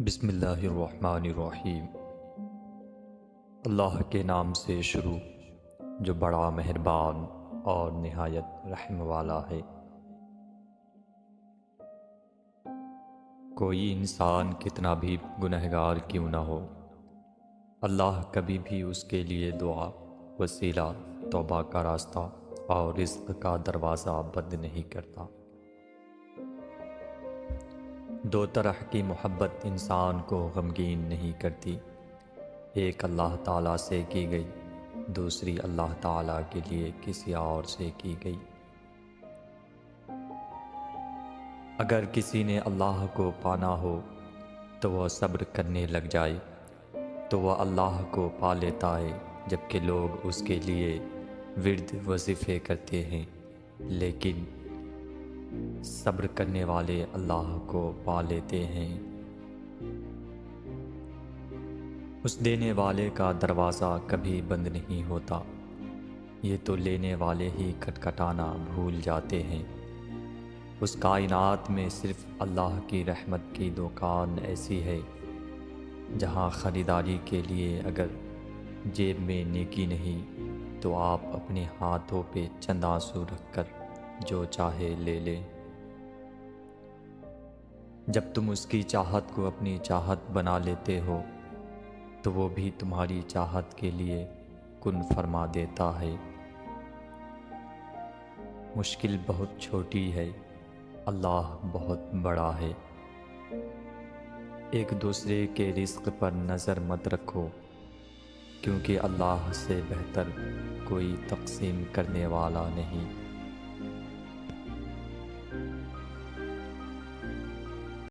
بسم اللہ الرحمن الرحیم۔ اللہ کے نام سے شروع جو بڑا مہربان اور نہایت رحم والا ہے۔ کوئی انسان کتنا بھی گنہگار کیوں نہ ہو، اللہ کبھی بھی اس کے لیے دعا، وسیلہ، توبہ کا راستہ اور رزق کا دروازہ بند نہیں کرتا۔ دو طرح کی محبت انسان کو غمگین نہیں کرتی، ایک اللہ تعالیٰ سے کی گئی، دوسری اللہ تعالیٰ کے لیے کسی اور سے کی گئی۔ اگر کسی نے اللہ کو پانا ہو تو وہ صبر کرنے لگ جائے تو وہ اللہ کو پا لیتا ہے، جبکہ لوگ اس کے لیے ورد وظیفے کرتے ہیں، لیکن صبر کرنے والے اللہ کو پا لیتے ہیں۔ اس دینے والے کا دروازہ کبھی بند نہیں ہوتا، یہ تو لینے والے ہی کھٹکھٹانا بھول جاتے ہیں۔ اس کائنات میں صرف اللہ کی رحمت کی دکان ایسی ہے جہاں خریداری کے لیے اگر جیب میں نیکی نہیں تو آپ اپنے ہاتھوں پہ چند آنسو رکھ کر جو چاہے لے لیں۔ جب تم اس کی چاہت کو اپنی چاہت بنا لیتے ہو تو وہ بھی تمہاری چاہت کے لیے کن فرما دیتا ہے۔ مشکل بہت چھوٹی ہے، اللہ بہت بڑا ہے۔ ایک دوسرے کے رزق پر نظر مت رکھو، کیونکہ اللہ سے بہتر کوئی تقسیم کرنے والا نہیں۔